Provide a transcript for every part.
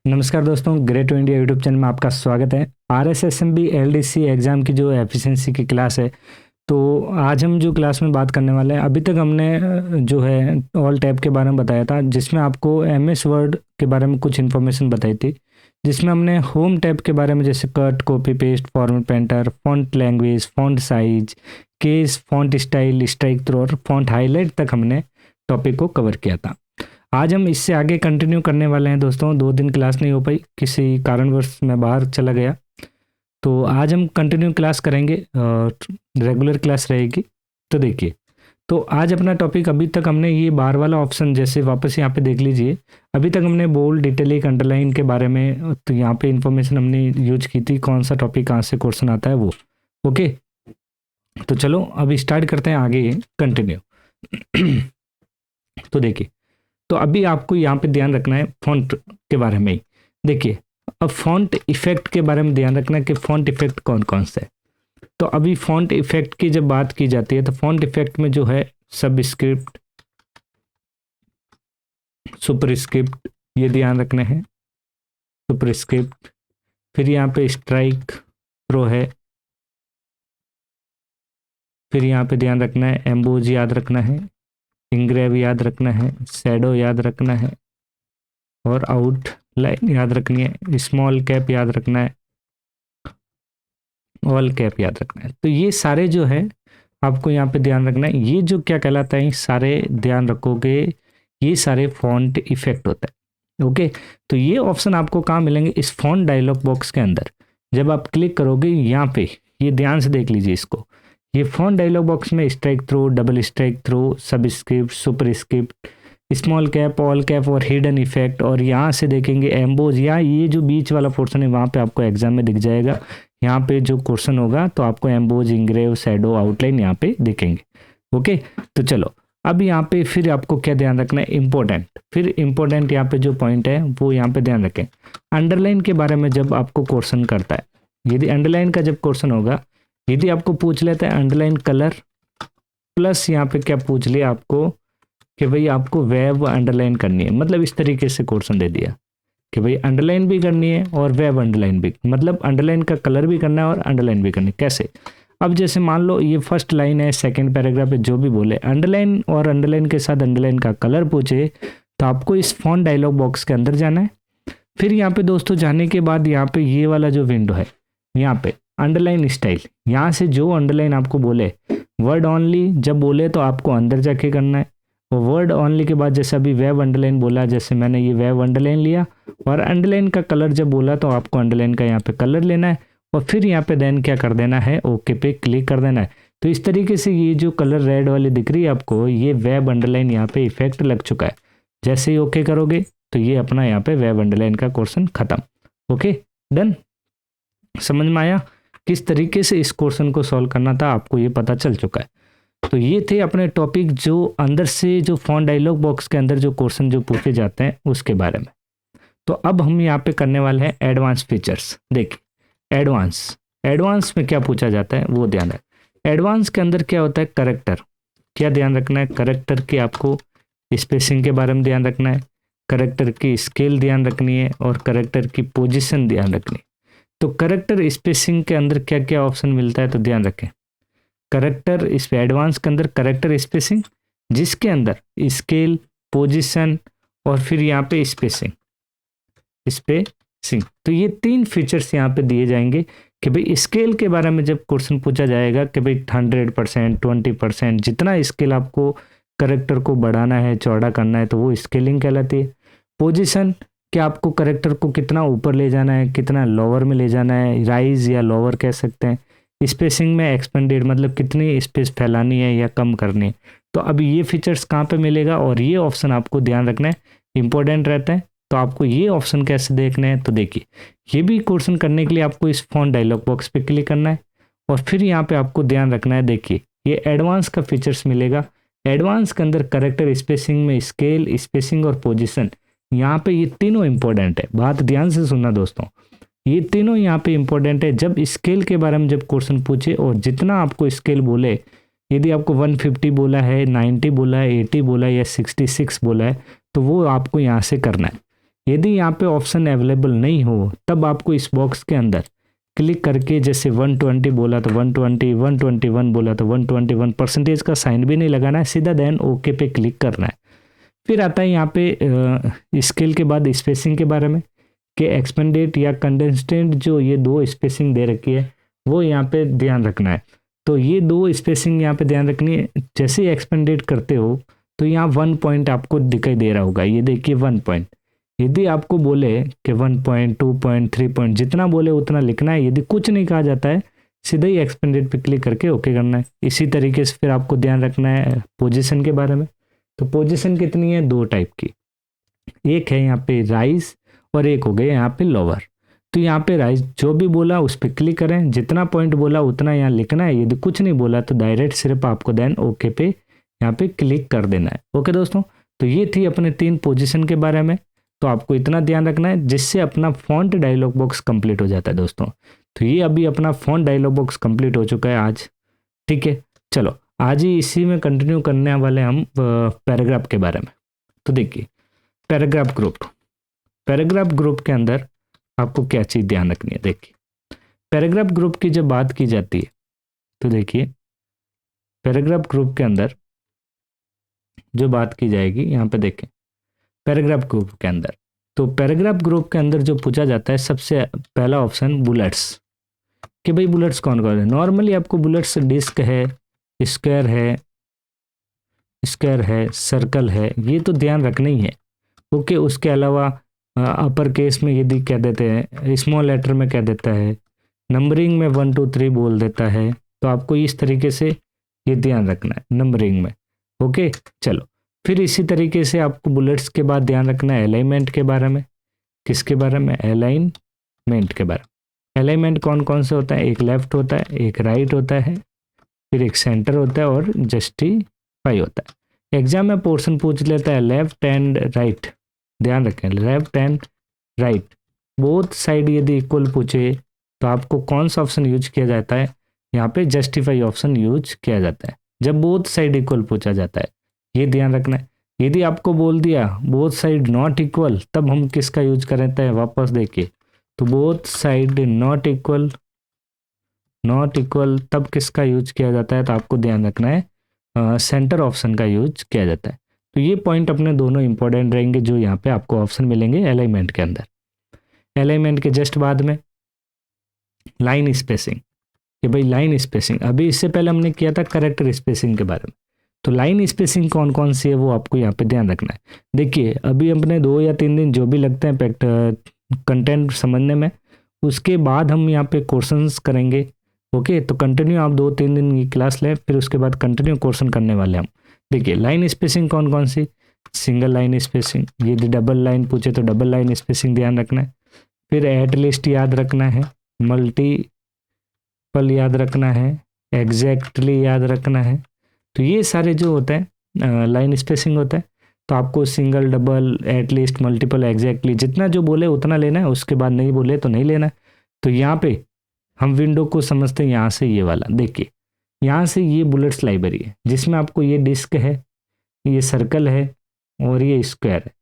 नमस्कार दोस्तों, great to India YouTube channel में आपका स्वागत है। RSSMB LDC एग्ज़ाम की जो एफिशिएंसी की क्लास है, तो आज हम जो क्लास में बात करने वाले हैं, अभी तक हमने जो है ऑल टैब के बारे में बताया था, जिसमें आपको MS वर्ड के बारे में कुछ इन्फॉर्मेशन बताई थी, जिसमें हमने होम टैब के बारे में जैसे cut, copy paste, format painter, font language, font size, case, font style, strike through और फॉन्ट हाईलाइट तक हमने टॉपिक को कवर किया था। आज हम इससे आगे कंटिन्यू करने वाले हैं दोस्तों। 2 दिन क्लास नहीं हो पाई, किसी कारणवश मैं बाहर चला गया, तो आज हम कंटिन्यू क्लास करेंगे, रेगुलर क्लास रहेगी। तो देखिए, तो आज अपना टॉपिक, अभी तक हमने ये बार वाला ऑप्शन जैसे वापस यहाँ पे देख लीजिए, अभी तक हमने बोल्ड, डिटेलिक, अंडरलाइन के बारे में, तो यहाँ पे इंफॉर्मेशन हमने यूज की थी, कौन सा टॉपिक कहाँ से क्वेश्चन आता है वो। ओके, तो चलो अभी स्टार्ट करते हैं आगे कंटिन्यू। तो देखिए, तो अभी आपको यहाँ पे ध्यान रखना है फॉन्ट के बारे में ही। देखिए, अब फॉन्ट इफेक्ट के बारे में ध्यान रखना है कि फॉन्ट इफेक्ट कौन कौन से है। तो अभी फॉन्ट इफेक्ट की जब बात की जाती है, तो फॉन्ट इफेक्ट में जो है सबस्क्रिप्ट, सुपरस्क्रिप्ट, ये ध्यान रखना है। सुपरस्क्रिप्ट, फिर यहाँ पे स्ट्राइक थ्रो है, फिर यहाँ पे ध्यान रखना है एम्बोज याद रखना है, इंग्रेव याद रखना है, शैडो याद रखना है, और आउट लाइन याद रखनी है, स्मॉल कैप याद रखना है, ऑल कैप याद रखना है। तो ये सारे जो है आपको यहाँ पे ध्यान रखना है। ये जो क्या कहलाता है, सारे ध्यान रखोगे, ये सारे फॉन्ट इफेक्ट होता है। ओके, तो ये ऑप्शन आपको कहाँ मिलेंगे? इस फॉन्ट डायलॉग बॉक्स के अंदर जब आप क्लिक करोगे यहाँ पे, ये ध्यान से देख लीजिए इसको। ये फॉन्ट डायलॉग बॉक्स में strike through, double strike through, subscript, superscript, small cap, all cap और हिडन इफेक्ट, और यहाँ से देखेंगे एम्बोज, या ये जो बीच वाला पोर्शन है वहाँ पे आपको एग्जाम में दिख जाएगा। यहाँ पे जो क्वेश्चन होगा तो आपको एम्बोज, इंग्रेव, शैडो, आउटलाइन यहाँ पे दिखेंगे। ओके, तो चलो अब यहाँ पे फिर आपको क्या ध्यान रखना है? इंपॉर्टेंट। फिर इंपॉर्टेंट यहाँ पे जो पॉइंट है वो यहाँ पे ध्यान रखें। अंडरलाइन के बारे में जब आपको क्वेश्चन करता है, यदि अंडरलाइन का जब क्वेश्चन होगा, यदि आपको पूछ लेता है अंडरलाइन कलर, प्लस यहाँ पे क्या पूछ लिया आपको कि भाई आपको वेब अंडरलाइन करनी है, मतलब इस तरीके से क्वेश्चन दे दिया कि भाई अंडरलाइन भी करनी है और वेब अंडरलाइन भी, मतलब अंडरलाइन का कलर भी करना है और अंडरलाइन भी करनी है। कैसे? अब जैसे मान लो ये फर्स्ट लाइन है, सेकंड पैराग्राफ पे जो भी बोले अंडरलाइन, और अंडरलाइन के साथ अंडरलाइन का कलर पूछे, तो आपको इस फॉन्ट डायलॉग बॉक्स के अंदर जाना है। फिर यहाँ पे दोस्तों जाने के बाद यहाँ पे ये वाला जो विंडो है, यहाँ पे अंडरलाइन स्टाइल, यहाँ से जो अंडरलाइन आपको बोले, वर्ड ओनली जब बोले तो आपको अंदर जाके करना है। और वर्ड ओनली के बाद जैसे अभी वेब अंडरलाइन बोला, जैसे मैंने ये वेब अंडरलाइन लिया, और अंडरलाइन का कलर जब बोला तो आपको अंडरलाइन का यहाँ पे कलर लेना है, और फिर यहाँ पे देन क्या कर देना है? ओके पे क्लिक कर देना है। तो इस तरीके से ये जो कलर रेड वाली दिख रही है आपको, ये वेब अंडरलाइन यहाँ पे इफेक्ट लग चुका है। जैसे ही ओके करोगे तो ये अपना यहाँ पे वेब अंडरलाइन का क्वेश्चन खत्म। Okay, done. समझ में आया किस तरीके से इस क्वेश्चन को सॉल्व करना था? आपको ये पता चल चुका है। तो ये थे अपने टॉपिक, जो अंदर से जो फॉन्ट डायलॉग बॉक्स के अंदर जो क्वेश्चन जो पूछे जाते हैं उसके बारे में। तो अब हम यहाँ पे करने वाले हैं एडवांस फीचर्स। देखिए, एडवांस में क्या पूछा जाता है वो ध्यान रखें। एडवांस के अंदर क्या होता है? करेक्टर। क्या ध्यान रखना है? करेक्टर की आपको स्पेसिंग के बारे में ध्यान रखना है, करेक्टर की स्केल ध्यान रखनी है, और करेक्टर की पोजिशन ध्यान रखनी है। तो करेक्टर स्पेसिंग के अंदर क्या क्या ऑप्शन मिलता है तो ध्यान रखें। करेक्टर इस एडवांस के अंदर करेक्टर स्पेसिंग, जिसके अंदर स्केल, पोजीशन, और फिर यहाँ पे स्पेसिंग। तो ये 3 फीचर्स यहाँ पे दिए जाएंगे कि भाई स्केल के बारे में जब क्वेश्चन पूछा जाएगा कि भाई 100%, 20%, जितना स्केल आपको करेक्टर को बढ़ाना है, चौड़ा करना है, तो वो स्केलिंग कहलाती है। पोजीशन, कि आपको करेक्टर को कितना ऊपर ले जाना है, कितना लोअर में ले जाना है, राइज या लोअर कह सकते हैं। स्पेसिंग में एक्सपेंडेड, मतलब कितनी स्पेस फैलानी है या कम करनी है। तो अभी ये फीचर्स कहाँ पे मिलेगा, और ये ऑप्शन आपको ध्यान रखना है, इंपॉर्टेंट रहता है। तो आपको ये ऑप्शन कैसे देखने हैं? तो देखिए, ये भी क्वेश्चन करने के लिए आपको इस फॉन्ट डायलॉग बॉक्स पे क्लिक करना है, और फिर यहाँ पे आपको ध्यान रखना है। देखिए, ये एडवांस का फीचर्स मिलेगा। एडवांस के अंदर करेक्टर स्पेसिंग में स्केल, स्पेसिंग और पोजिशन, यहाँ पे ये तीनों इंपॉर्टेंट है। बात ध्यान से सुनना दोस्तों, ये तीनों यहाँ पे इंपॉर्टेंट है। जब स्केल के बारे में जब क्वेश्चन पूछे, और जितना आपको स्केल बोले, यदि आपको 150 बोला है, 90 बोला है, 80 बोला है या 66 बोला है, तो वो आपको यहाँ से करना है। यदि यहाँ पे ऑप्शन अवेलेबल नहीं हो तब आपको इस बॉक्स के अंदर क्लिक करके, जैसे 120 बोला तो 120, 121 बोला तो 121, परसेंटेज का साइन भी नहीं लगाना है, सीधा देन ओके पे क्लिक करना है। फिर आता है यहाँ पे स्केल के बाद स्पेसिंग के बारे में, कि एक्सपेंडेड या कंडेंस्टेड जो ये दो स्पेसिंग दे रखी है वो यहाँ पे ध्यान रखना है। तो ये दो स्पेसिंग यहाँ पे ध्यान रखनी है। जैसे ही एक्सपेंडेड करते हो तो यहाँ 1 पॉइंट आपको दिखाई दे रहा होगा, ये देखिए 1 पॉइंट। यदि आपको बोले कि 1 पॉइंट, 2 पॉइंट, 3 पॉइंट, जितना बोले उतना लिखना है। यदि कुछ नहीं कहा जाता है सीधा ही एक्सपेंडेड पे क्लिक करके ओके करना है। इसी तरीके से फिर आपको ध्यान रखना है पोजीशन के बारे में। तो पोजीशन कितनी है, 2 टाइप की, एक है यहाँ पे राइज और एक हो गया यहाँ पे लोअर। तो यहाँ पे राइज जो भी बोला उस पर क्लिक करें, जितना पॉइंट बोला उतना यहाँ लिखना है। यदि कुछ नहीं बोला तो डायरेक्ट सिर्फ आपको देन ओके पे यहाँ पे क्लिक कर देना है। ओके दोस्तों, तो ये थी अपने 3 पोजीशन के बारे में। तो आपको इतना ध्यान रखना है जिससे अपना फॉन्ट डायलॉग बॉक्स कंप्लीट हो जाता है दोस्तों। तो ये अभी अपना फॉन्ट डायलॉग बॉक्स कंप्लीट हो चुका है आज। ठीक है, चलो आज ही इसी में कंटिन्यू करने वाले हम पैराग्राफ के बारे में। तो देखिए पैराग्राफ ग्रुप के अंदर आपको क्या चीज ध्यान रखनी है। देखिए पैराग्राफ ग्रुप की जब बात की जाती है तो देखिए पैराग्राफ ग्रुप के अंदर जो बात की जाएगी, यहाँ पे देखें पैराग्राफ ग्रुप के अंदर, तो पैराग्राफ ग्रुप के अंदर जो पूछा जाता है सबसे पहला ऑप्शन बुलेट्स, कि भाई बुलेट्स कौन कौन है। नॉर्मली आपको बुलेट्स डिस्क है, स्क्वायर है, सर्कल है, ये तो ध्यान रखना ही है। ओके, उसके अलावा अपर केस में यदि कह देते हैं, स्मॉल लेटर में कह देता है, नंबरिंग में 1 2 3 बोल देता है, तो आपको इस तरीके से ये ध्यान रखना है नंबरिंग में। ओके, चलो फिर इसी तरीके से आपको बुलेट्स के बाद ध्यान रखना है अलाइनमेंट के बारे में। किसके बारे में, अलाइनमेंट के बारे में। अलाइनमेंट कौन कौन से होता है, एक लेफ्ट होता है, एक राइट होता है, फिर एक सेंटर होता है और जस्टिफाई होता है। एग्जाम में पोर्शन पूछ लेता है लेफ्ट एंड राइट, ध्यान रखें left and right both side यदि इक्वल पूछे तो आपको कौन सा ऑप्शन यूज किया जाता है, यहाँ पे जस्टिफाई ऑप्शन यूज किया जाता है जब बोथ साइड इक्वल पूछा जाता है। ये ध्यान रखना है। यदि आपको बोल दिया बोथ साइड नॉट इक्वल, तब हम किसका यूज करते हैं, वापस देखिए तो बोथ साइड नॉट इक्वल तब किसका यूज किया जाता है, तो आपको ध्यान रखना है सेंटर ऑप्शन का यूज किया जाता है। तो ये पॉइंट अपने दोनों इंपॉर्टेंट रहेंगे जो यहाँ पे आपको ऑप्शन मिलेंगे अलाइनमेंट के अंदर। अलाइनमेंट के जस्ट बाद में लाइन स्पेसिंग, कि भाई लाइन स्पेसिंग, अभी इससे पहले हमने किया था करेक्टर स्पेसिंग के बारे में। तो लाइन स्पेसिंग कौन कौन सी है वो आपको यहाँ पे ध्यान रखना है। देखिए अभी अपने 2 या 3 दिन जो भी लगते हैं कंटेंट समझने में, उसके बाद हम यहाँ पे क्वेश्चंस करेंगे। ओके, तो कंटिन्यू आप 2-3 दिन की क्लास लें, फिर उसके बाद कंटिन्यू क्वेश्चन करने वाले हम। देखिए लाइन स्पेसिंग कौन कौन सी, सिंगल लाइन स्पेसिंग, यदि डबल लाइन पूछे तो डबल लाइन स्पेसिंग ध्यान रखना है। फिर एट लिस्ट याद रखना है, मल्टीपल याद रखना है, एग्जैक्टली याद रखना है। तो ये सारे जो होते हैं लाइन स्पेसिंग होता है। तो आपको single, double, at least, multiple, exactly जितना जो बोले उतना लेना है, उसके बाद नहीं बोले तो नहीं लेना है। तो यहाँ पे हम विंडो को समझते हैं यहाँ से, ये वाला देखिए यहाँ से ये बुलेट्स लाइब्रेरी है जिसमें आपको ये डिस्क है, ये सर्कल है और ये स्क्वायर है।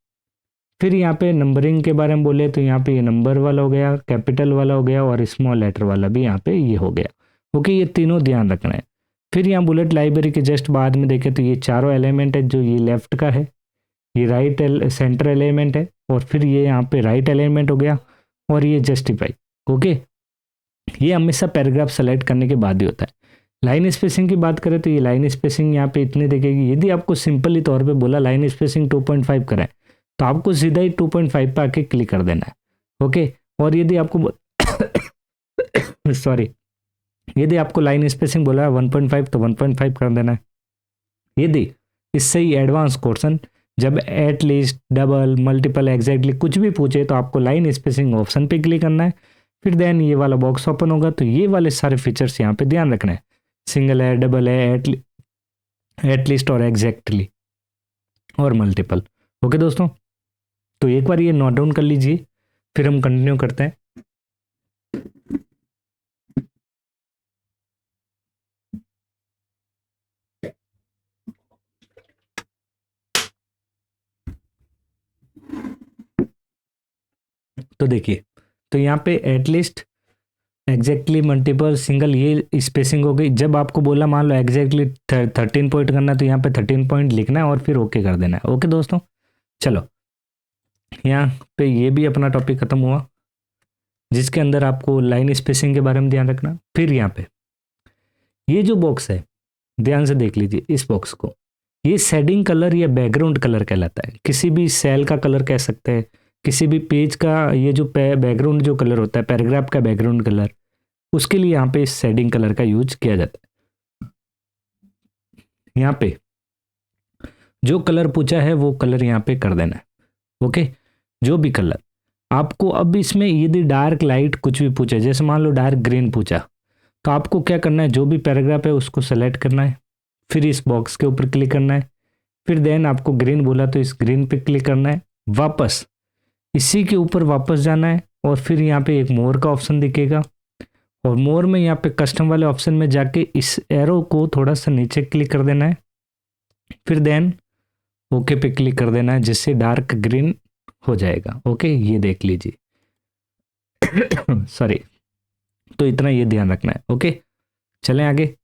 फिर यहाँ पे नंबरिंग के बारे में बोले तो यहाँ पे ये नंबर वाला हो गया, कैपिटल वाला हो गया और स्मॉल लेटर वाला भी यहाँ पे ये हो गया। ओके, ये तीनों ध्यान रखना है। फिर यहाँ बुलेट लाइब्रेरी के जस्ट बाद में देखें तो ये चारों एलिमेंट है, जो ये लेफ्ट का है, ये राइट सेंटर एलिमेंट है, और फिर ये यहाँ पे राइट एलिमेंट हो गया और ये जस्टिफाई। ओके, ये हमेशा पैराग्राफ सेलेक्ट करने के बाद ही होता है। लाइन स्पेसिंग की बात करें तो ये लाइन स्पेसिंग यहाँ पे इतनी देखेगी। यदि आपको सिंपली तौर पे बोला लाइन स्पेसिंग 2.5 करें तो आपको सीधा ही 2.5 पे आके क्लिक कर देना है। ओके, और यदि आपको सॉरी, यदि आपको लाइन स्पेसिंग बोला है 1.5 तो 1.5 कर देना है। यदि इससे ही एडवांस क्वेश्चन जब at least, double, multiple, exactly कुछ भी पूछे तो आपको लाइन स्पेसिंग ऑप्शन पे क्लिक करना है। फिर देन ये वाला बॉक्स ओपन होगा, तो ये वाले सारे फीचर्स यहाँ पे ध्यान रखना है, सिंगल है, डबल है, एट लिस्ट और एग्जैक्टली और मल्टीपल। ओके दोस्तों, तो एक बार ये नोट डाउन कर लीजिए, फिर हम कंटिन्यू करते हैं। तो देखिए, तो यहाँ पे एटलीस्ट, एग्जैक्टली, मल्टीपल, सिंगल, ये स्पेसिंग हो गई। जब आपको बोला मान लो एग्जैक्टली 13 पॉइंट करना है तो यहाँ पे 13 पॉइंट लिखना है और फिर ओके कर देना है। ओके दोस्तों, चलो यहाँ पे ये भी अपना टॉपिक खत्म हुआ, जिसके अंदर आपको लाइन स्पेसिंग के बारे में ध्यान रखना। फिर यहाँ पे ये जो बॉक्स है, ध्यान से देख लीजिए इस बॉक्स को, ये शेडिंग कलर या बैकग्राउंड कलर कहलाता है। किसी भी सेल का कलर कह सकते हैं, किसी भी पेज का ये जो बैकग्राउंड जो कलर होता है, पैराग्राफ का बैकग्राउंड कलर, उसके लिए यहाँ पे इस शेडिंग कलर का यूज किया जाता है। यहाँ पे जो कलर पूछा है वो कलर यहाँ पे कर देना है। ओके, जो भी कलर आपको, अब इसमें यदि डार्क लाइट कुछ भी पूछा, जैसे मान लो डार्क ग्रीन पूछा, तो आपको क्या करना है, जो भी पैराग्राफ है उसको सेलेक्ट करना है, फिर इस बॉक्स के ऊपर क्लिक करना है, फिर देन आपको ग्रीन बोला तो इस ग्रीन पे क्लिक करना है, वापस इसी के ऊपर वापस जाना है, और फिर यहाँ पे एक मोर का ऑप्शन दिखेगा, और मोर में यहाँ पे कस्टम वाले ऑप्शन में जाके इस एरो को थोड़ा सा नीचे क्लिक कर देना है, फिर देन ओके पे क्लिक कर देना है, जिससे डार्क ग्रीन हो जाएगा। ओके, ये देख लीजिए। सॉरी, तो इतना ये ध्यान रखना है। ओके, चलें आगे।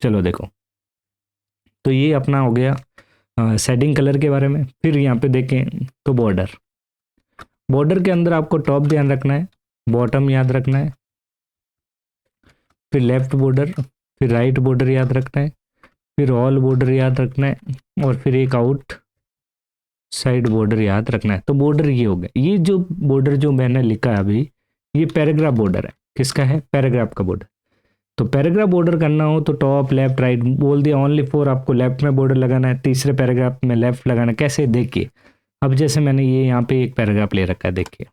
चलो देखो, तो ये अपना हो गया शेडिंग कलर के बारे में। फिर यहाँ पे देखें तो बॉर्डर, बॉर्डर के अंदर आपको टॉप ध्यान रखना है, बॉटम याद रखना है, फिर लेफ्ट बॉर्डर, फिर राइट बॉर्डर याद रखना है, फिर ऑल बॉर्डर याद रखना है, और फिर एक आउट साइड बॉर्डर याद रखना है। तो बॉर्डर ये हो गया। ये जो बॉर्डर जो मैंने लिखा है अभी, ये पैराग्राफ बॉर्डर है। किसका है? पैराग्राफ का बॉर्डर। तो पैराग्राफ बॉर्डर करना हो तो टॉप लेफ्ट राइट बोल दिया, ओनली 4 आपको लेफ्ट में बॉर्डर लगाना है, तीसरे पैराग्राफ में लेफ्ट लगाना है। कैसे? देखिए, अब जैसे मैंने ये यहाँ पे एक पैराग्राफ ले रखा है, देखिए,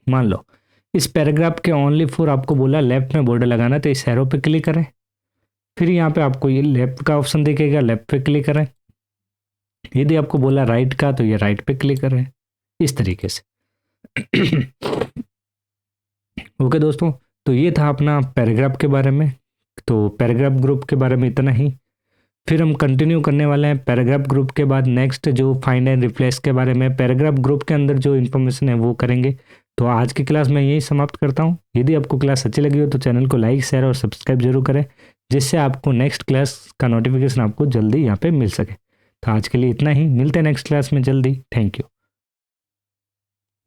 मान लो इस पैराग्राफ के ओनली 4 आपको बोला लेफ्ट में बॉर्डर लगाना, तो इस एरो पे क्लिक करें, फिर यहाँ पे आपको ये लेफ्ट का ऑप्शन दिखेगा, लेफ्ट पे क्लिक करें। यदि आपको बोला राइट का तो ये राइट पे क्लिक करें, इस तरीके से। ओके दोस्तों, तो ये था अपना पैराग्राफ के बारे में। तो पैराग्राफ ग्रुप के बारे में इतना ही। फिर हम कंटिन्यू करने वाले हैं पैराग्राफ ग्रुप के बाद नेक्स्ट जो फाइंड एंड रिप्लेस के बारे में, पैराग्राफ ग्रुप के अंदर जो इन्फॉर्मेशन है वो करेंगे। तो आज की क्लास मैं यही समाप्त करता हूँ। यदि आपको क्लास अच्छी लगी हो तो चैनल को लाइक शेयर और सब्सक्राइब जरूर करें, जिससे आपको नेक्स्ट क्लास का नोटिफिकेशन आपको जल्दी यहाँ पे मिल सके। तो आज के लिए इतना ही, मिलते हैं नेक्स्ट क्लास में जल्दी। Thank you.